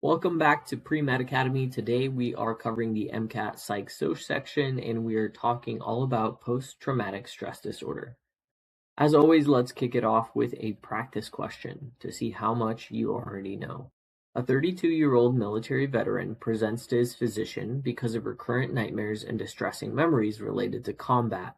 Welcome back to Premed Academy. Today we are covering the MCAT Psych Soc section and we are talking all about post-traumatic stress disorder. As always, let's kick it off with a practice question to see how much you already know. A 32-year-old military veteran presents to his physician because of recurrent nightmares and distressing memories related to combat.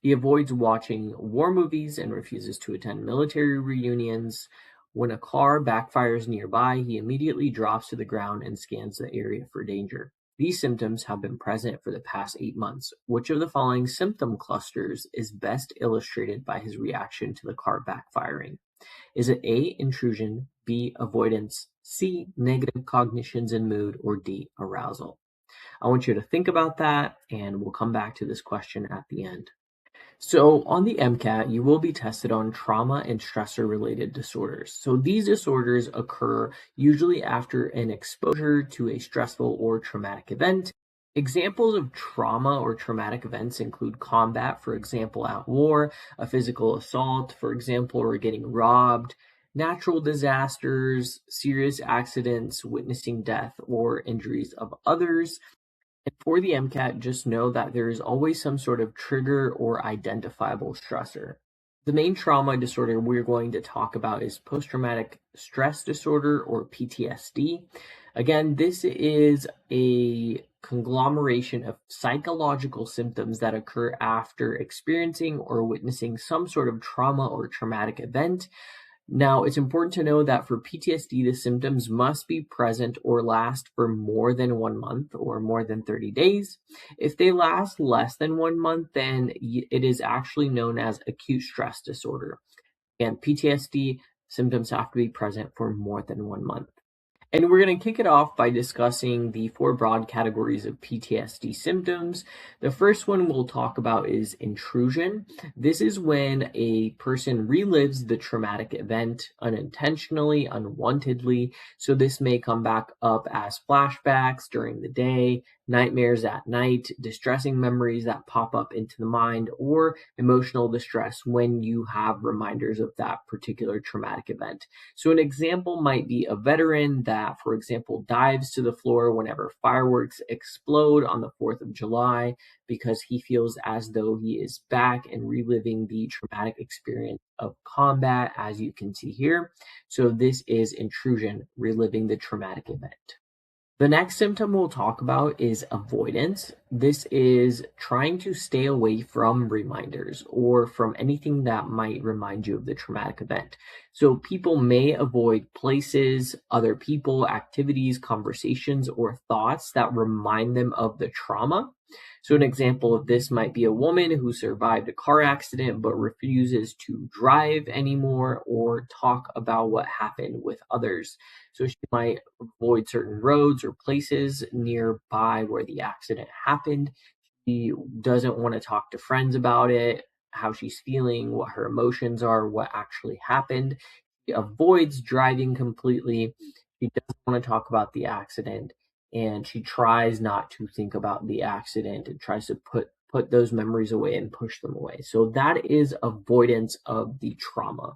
He avoids watching war movies and refuses to attend military reunions. When a car backfires nearby, he immediately drops to the ground and scans the area for danger. These symptoms have been present for the past 8 months. Which of the following symptom clusters is best illustrated by his reaction to the car backfiring? Is it A, intrusion, B, avoidance, C, negative cognitions and mood, or D, arousal? I want you to think about that, and we'll come back to this question at the end. So on the MCAT, you will be tested on trauma and stressor-related disorders. So these disorders occur usually after an exposure to a stressful or traumatic event. Examples of trauma or traumatic events include combat, for example, at war, a physical assault, for example, or getting robbed, natural disasters, serious accidents, witnessing death or injuries of others. And for the MCAT, just know that there is always some sort of trigger or identifiable stressor. The main trauma disorder we're going to talk about is post-traumatic stress disorder, or PTSD. Again, this is a conglomeration of psychological symptoms that occur after experiencing or witnessing some sort of trauma or traumatic event. Now, it's important to know that for PTSD, the symptoms must be present or last for more than 1 month or more than 30 days. If they last less than 1 month, then it is actually known as acute stress disorder. And PTSD symptoms have to be present for more than 1 month. And we're going to kick it off by discussing the 4 broad categories of PTSD symptoms. The first one we'll talk about is intrusion. This is when a person relives the traumatic event unintentionally, unwantedly. So this may come back up as flashbacks during the day, nightmares at night, distressing memories that pop up into the mind, or emotional distress when you have reminders of that particular traumatic event. So an example might be a veteran that, for example, dives to the floor whenever fireworks explode on the 4th of July because he feels as though he is back and reliving the traumatic experience of combat, as you can see here. So this is intrusion, reliving the traumatic event. The next symptom we'll talk about is avoidance. This is trying to stay away from reminders or from anything that might remind you of the traumatic event. So people may avoid places, other people, activities, conversations, or thoughts that remind them of the trauma. So an example of this might be a woman who survived a car accident but refuses to drive anymore or talk about what happened with others. So she might avoid certain roads or places nearby where the accident happened. She doesn't want to talk to friends about it, how she's feeling, what her emotions are, what actually happened. She avoids driving completely. She doesn't want to talk about the accident, and she tries not to think about the accident and tries to put those memories away and push them away. So that is avoidance of the trauma.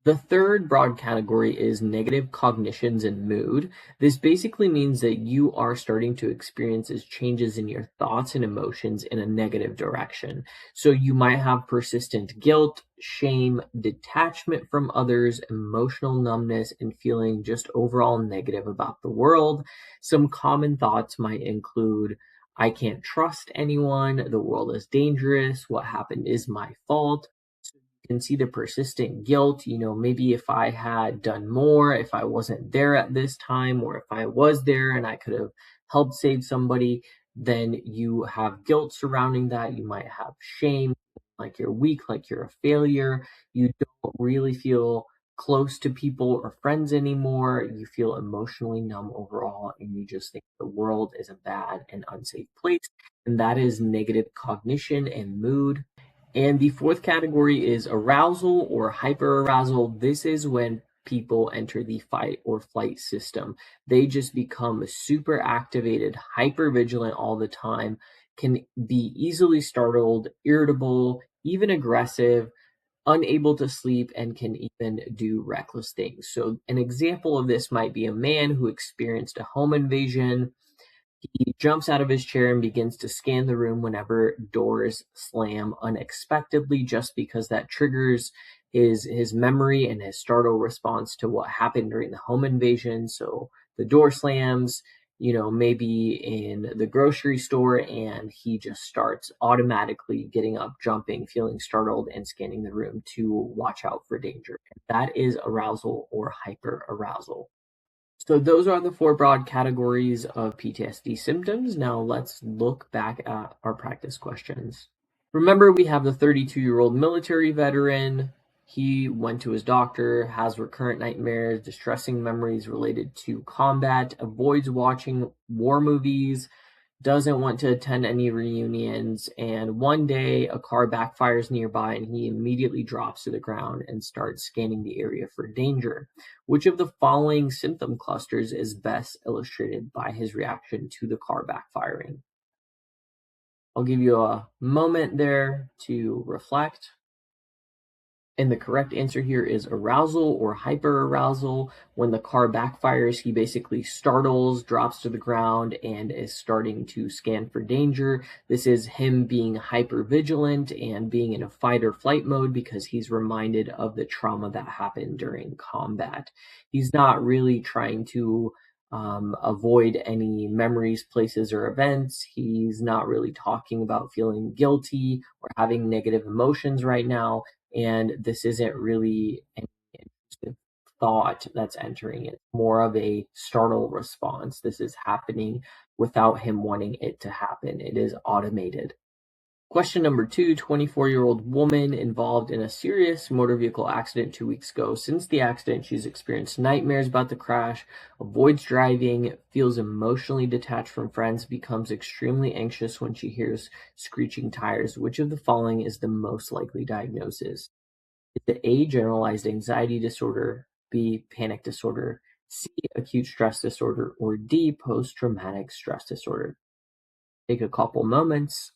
The third broad category is negative cognitions and mood. This basically means that you are starting to experience changes in your thoughts and emotions in a negative direction. So you might have persistent guilt, shame, detachment from others, emotional numbness, and feeling just overall negative about the world. Some common thoughts might include, I can't trust anyone, the world is dangerous, what happened is my fault. Can see the persistent guilt. Maybe if I had done more, if I wasn't there at this time, or if I was there and I could have helped save somebody, then you have guilt surrounding that. You might have shame, like you're weak, like you're a failure. You don't really feel close to people or friends anymore. You feel emotionally numb overall, and you just think the world is a bad and unsafe place. And that is negative cognition and mood. And the fourth category is arousal or hyperarousal. This is when people enter the fight or flight system. They just become super activated, hypervigilant all the time, can be easily startled, irritable, even aggressive, unable to sleep, and can even do reckless things. So an example of this might be a man who experienced a home invasion. He jumps out of his chair and begins to scan the room whenever doors slam unexpectedly, just because that triggers his memory and his startle response to what happened during the home invasion. So the door slams, maybe in the grocery store, and he just starts automatically getting up, jumping, feeling startled, and scanning the room to watch out for danger. That is arousal or hyperarousal. So those are the 4 broad categories of PTSD symptoms. Now let's look back at our practice questions. Remember, we have the 32-year-old military veteran. He went to his doctor, has recurrent nightmares, distressing memories related to combat, avoids watching war movies, doesn't want to attend any reunions, and one day a car backfires nearby and he immediately drops to the ground and starts scanning the area for danger. Which of the following symptom clusters is best illustrated by his reaction to the car backfiring? I'll give you a moment there to reflect. And the correct answer here is arousal or hyperarousal. When the car backfires, he basically startles, drops to the ground, and is starting to scan for danger. This is him being hypervigilant and being in a fight or flight mode because he's reminded of the trauma that happened during combat. He's not really trying to avoid any memories, places, or events. He's not really talking about feeling guilty or having negative emotions right now. And this isn't really an intrusive thought that's entering it, more of a startle response. This is happening without him wanting it to happen. It is automated. Question number 2, 24-year-old woman involved in a serious motor vehicle accident 2 weeks ago. Since the accident, she's experienced nightmares about the crash, avoids driving, feels emotionally detached from friends, becomes extremely anxious when she hears screeching tires. Which of the following is the most likely diagnosis? Is it A, generalized anxiety disorder, B, panic disorder, C, acute stress disorder, or D, post-traumatic stress disorder? Take a couple moments.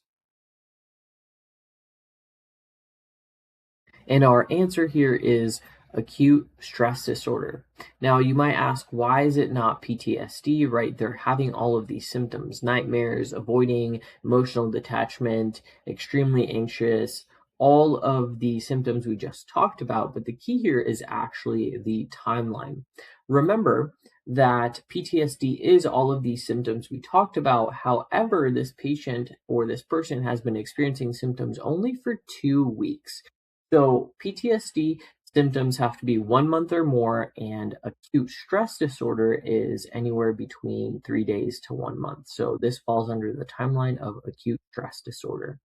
And our answer here is acute stress disorder. Now, you might ask, why is it not PTSD, right? They're having all of these symptoms: nightmares, avoiding, emotional detachment, extremely anxious, all of the symptoms we just talked about. But the key here is actually the timeline. Remember that PTSD is all of these symptoms we talked about. However, this patient or this person has been experiencing symptoms only for 2 weeks. So PTSD symptoms have to be 1 month or more, and acute stress disorder is anywhere between 3 days to 1 month. So this falls under the timeline of acute stress disorder.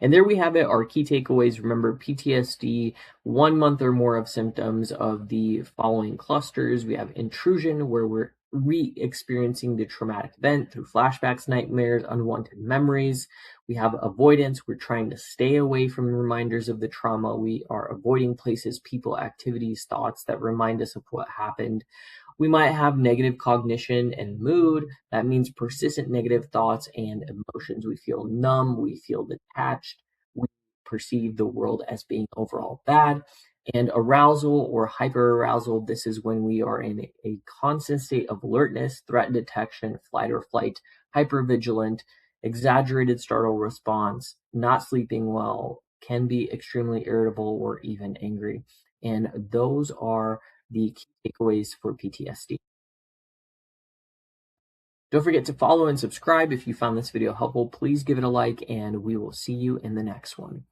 And there we have it, our key takeaways. Remember, PTSD, 1 month or more of symptoms of the following clusters. We have intrusion, where we're re-experiencing the traumatic event through flashbacks, nightmares, unwanted memories. We have avoidance. We're trying to stay away from reminders of the trauma. We are avoiding places, people, activities, thoughts that remind us of what happened. We might have negative cognition and mood. That means persistent negative thoughts and emotions. We feel numb, we feel detached, we perceive the world as being overall bad. And arousal or hyperarousal, this is when we are in a constant state of alertness, threat detection, flight or flight, hypervigilant, exaggerated startle response, not sleeping well, can be extremely irritable or even angry. And those are the key takeaways for PTSD. Don't forget to follow and subscribe. If you found this video helpful, please give it a like, and we will see you in the next one.